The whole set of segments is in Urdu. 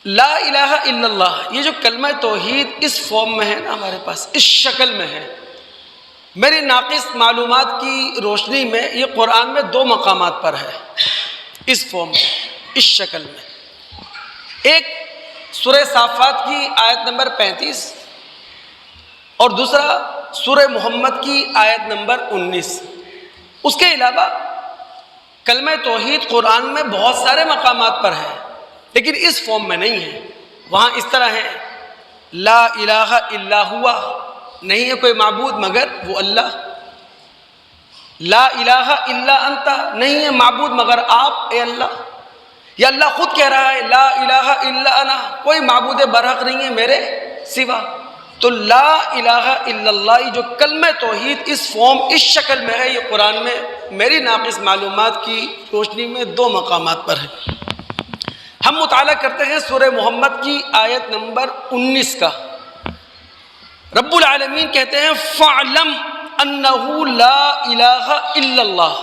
لا الہ الا اللہ، یہ جو کلمہ توحید اس فارم میں ہے نا ہمارے پاس، اس شکل میں ہے، میری ناقص معلومات کی روشنی میں یہ قرآن میں 2 مقامات پر ہے اس فارم میں، اس شکل میں۔ ایک سورہ صافات کی آیت نمبر 35 اور دوسرا سورہ محمد کی آیت نمبر 19۔ اس کے علاوہ کلمہ توحید قرآن میں بہت سارے مقامات پر ہے، لیکن اس فارم میں نہیں ہے۔ وہاں اس طرح ہے، لا الہ الا ہوا، نہیں ہے کوئی معبود مگر وہ اللہ۔ لا الہ الا انت، نہیں ہے معبود مگر آپ اے اللہ۔ یا اللہ خود کہہ رہا ہے لا الہ الا انا، کوئی معبود برحق نہیں ہے میرے سوا۔ تو لا الہ الا اللہ، یہ جو کلمہ توحید اس فارم اس شکل میں ہے، یہ قرآن میں میری ناقص معلومات کی روشنی میں 2 مقامات پر ہے۔ ہم مطالعہ کرتے ہیں سورہ محمد کی آیت نمبر 19 کا۔ رب العالمین کہتے ہیں فَاعْلَمْ أَنَّهُ لَا إِلَٰهَ إِلَّا اللَّهُ۔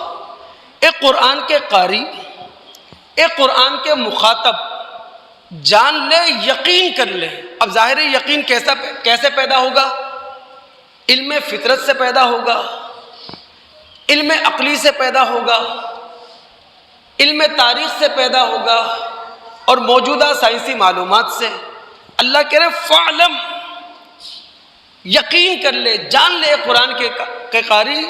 اے قرآن کے قاری، اے قرآن کے مخاطب، جان لے، یقین کر لے۔ اب ظاہر ہے یقین کیسے پیدا ہوگا؟ علم فطرت سے پیدا ہوگا، علم عقلی سے پیدا ہوگا، علم تاریخ سے پیدا ہوگا اور موجودہ سائنسی معلومات سے۔ اللہ کہہ رہے فَاعْلَمْ، یقین کر لے، جان لے قرآن کے قاری،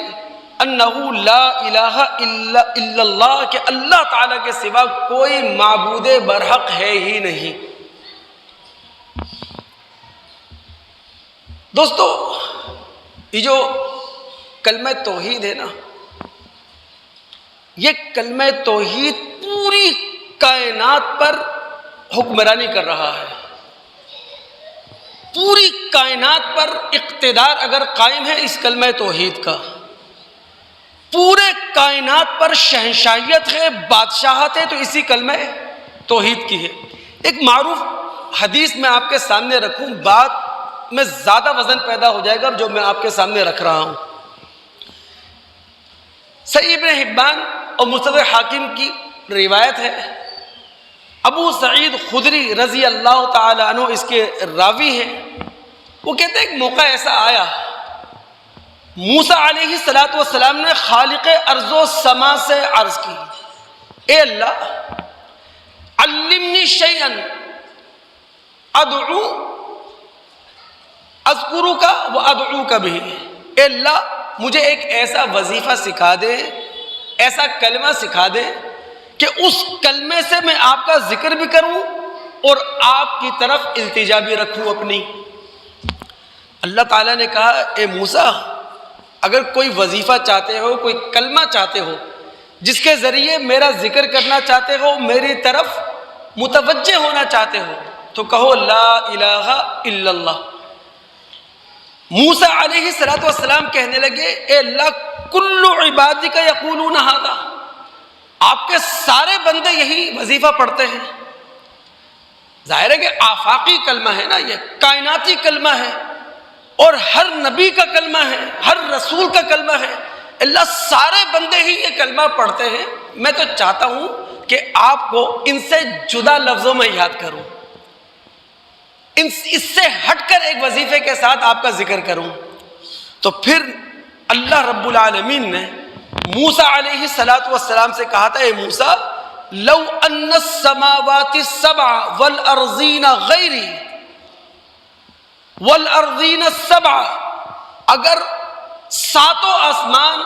انہو لا الہ الا اللہ، کہ اللہ تعالیٰ کے سوا کوئی معبود برحق ہے ہی نہیں۔ دوستو، یہ جو کلمہ توحید ہے نا، یہ کلمہ توحید پوری کائنات پر حکمرانی کر رہا ہے۔ پوری کائنات پر اقتدار اگر قائم ہے اس کلمہ توحید کا، پورے کائنات پر شہنشاہیت ہے، بادشاہت ہے، تو اسی کلمہ توحید کی ہے۔ ایک معروف حدیث میں آپ کے سامنے رکھوں، بات میں زیادہ وزن پیدا ہو جائے گا جو میں آپ کے سامنے رکھ رہا ہوں۔ صحیح ابن حبان اور مستدرک حاکم کی روایت ہے، ابو سعید خدری رضی اللہ تعالی عنہ اس کے راوی ہیں، وہ کہتے ہیں ایک موقع ایسا آیا، موسیٰ علیہ السلام نے خالق ارض و سما سے عرض کی، اے اللہ علمنی شیئا ادعو اذکرک و ادعوک بہ، اے اللہ مجھے ایک ایسا وظیفہ سکھا دے، ایسا کلمہ سکھا دے کہ اس کلمے سے میں آپ کا ذکر بھی کروں اور آپ کی طرف التجا بھی رکھوں اپنی۔ اللہ تعالیٰ نے کہا اے موسیٰ، اگر کوئی وظیفہ چاہتے ہو، کوئی کلمہ چاہتے ہو جس کے ذریعے میرا ذکر کرنا چاہتے ہو، میری طرف متوجہ ہونا چاہتے ہو، تو کہو لا الہ الا اللہ۔ موسیٰ علیہ السلام کہنے لگے اے اللہ کل عبادک یقولون ھذا، آپ کے سارے بندے یہی وظیفہ پڑھتے ہیں۔ ظاہر ہے کہ آفاقی کلمہ ہے نا، یہ کائناتی کلمہ ہے اور ہر نبی کا کلمہ ہے، ہر رسول کا کلمہ ہے، اللہ سارے بندے ہی یہ کلمہ پڑھتے ہیں۔ میں تو چاہتا ہوں کہ آپ کو ان سے جدا لفظوں میں یاد کروں، اس سے ہٹ کر ایک وظیفے کے ساتھ آپ کا ذکر کروں۔ تو پھر اللہ رب العالمین نے موسیٰ علیہ السلام سے کہا تھا اے موسیٰ لو ان السماوات السبع والارضین غیری والارضین السبع، اگر 7 آسمان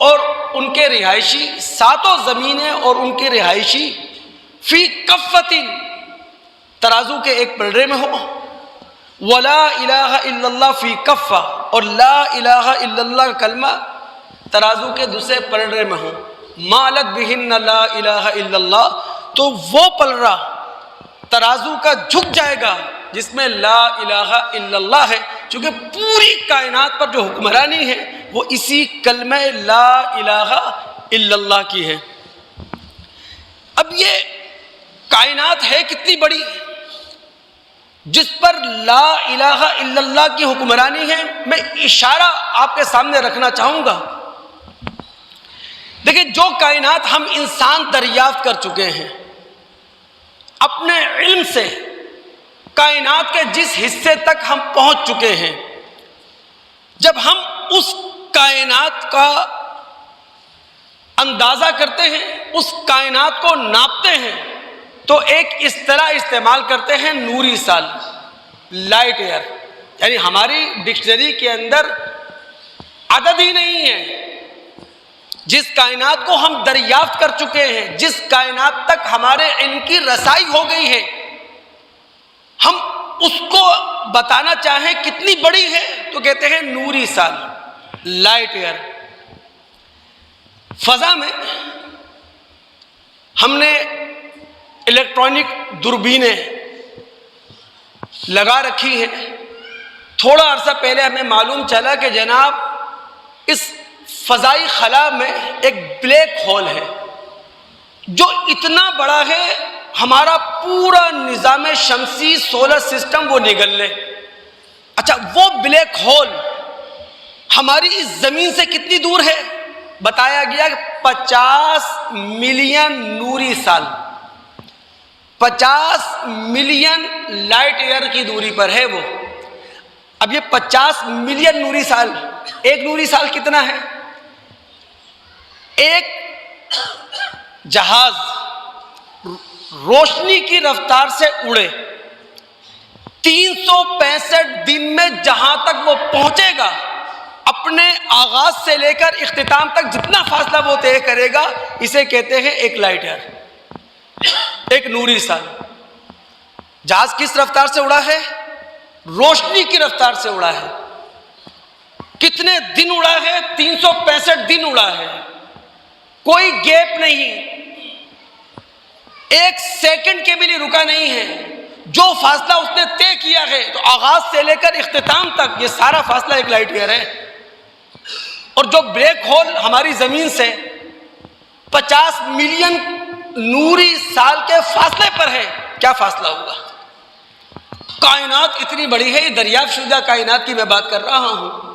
اور ان کے رہائشی، 7 زمینیں اور ان کے رہائشی، فی کفۃ، ترازو کے ایک پلڑے میں ہو، ولا الہ الا اللہ فی کفہ، اور لا الہ الا اللہ کا کلمہ ترازو کے دوسرے پلڑے میں ہو، مالت بہن لا الہ الا اللہ، تو وہ پلڑا ترازو کا جھک جائے گا جس میں لا الہ الا اللہ ہے، چونکہ پوری کائنات پر جو حکمرانی ہے وہ اسی کلمہ لا الہ الا اللہ کی ہے۔ اب یہ کائنات ہے کتنی بڑی جس پر لا الہ الا اللہ کی حکمرانی ہے، میں اشارہ آپ کے سامنے رکھنا چاہوں گا۔ دیکھیں جو کائنات ہم انسان دریافت کر چکے ہیں، اپنے علم سے کائنات کے جس حصے تک ہم پہنچ چکے ہیں، جب ہم اس کائنات کا اندازہ کرتے ہیں، اس کائنات کو ناپتے ہیں، تو ایک اصطلاح استعمال کرتے ہیں نوری سال، لائٹ ایئر. یعنی ہماری ڈکشنری کے اندر عدد ہی نہیں ہے. جس کائنات کو ہم دریافت کر چکے ہیں، جس کائنات تک ہمارے علم کی رسائی ہو گئی ہے، ہم اس کو بتانا چاہیں کتنی بڑی ہے تو کہتے ہیں نوری سال، لائٹ ایئر. فضا میں ہم نے الیکٹرانک دوربینیں لگا رکھی ہیں. تھوڑا عرصہ پہلے ہمیں معلوم چلا کہ جناب اس فضائی خلا میں ایک بلیک ہول ہے جو اتنا بڑا ہے ہمارا پورا نظام شمسی سولر سسٹم وہ نگل لے. اچھا، وہ بلیک ہول ہماری اس زمین سے کتنی دور ہے؟ بتایا گیا کہ 50 ملین نوری سال، 50 ملین لائٹ ایئر کی دوری پر ہے وہ. اب یہ 50 ملین نوری سال، ایک نوری سال کتنا ہے؟ ایک جہاز روشنی کی رفتار سے اڑے 365 دن میں جہاں تک وہ پہنچے گا، اپنے آغاز سے لے کر اختتام تک جتنا فاصلہ وہ طے کرے گا، اسے کہتے ہیں ایک لائٹ ایئر، ایک نوری سال. جہاز کس رفتار سے اڑا ہے؟ روشنی کی رفتار سے اڑا ہے. کتنے دن اڑا ہے؟ 365 دن اڑا ہے. کوئی گیپ نہیں، ایک سیکنڈ کے بھی لیے رکا نہیں ہے. جو فاصلہ اس نے طے کیا ہے تو آغاز سے لے کر اختتام تک یہ سارا فاصلہ ایک لائٹ ایئر ہے. اور جو بلیک ہول ہماری زمین سے 50 ملین نوری سال کے فاصلے پر ہے، کیا فاصلہ ہوگا؟ کائنات اتنی بڑی ہے، یہ دریافت شدہ کائنات کی میں بات کر رہا ہوں.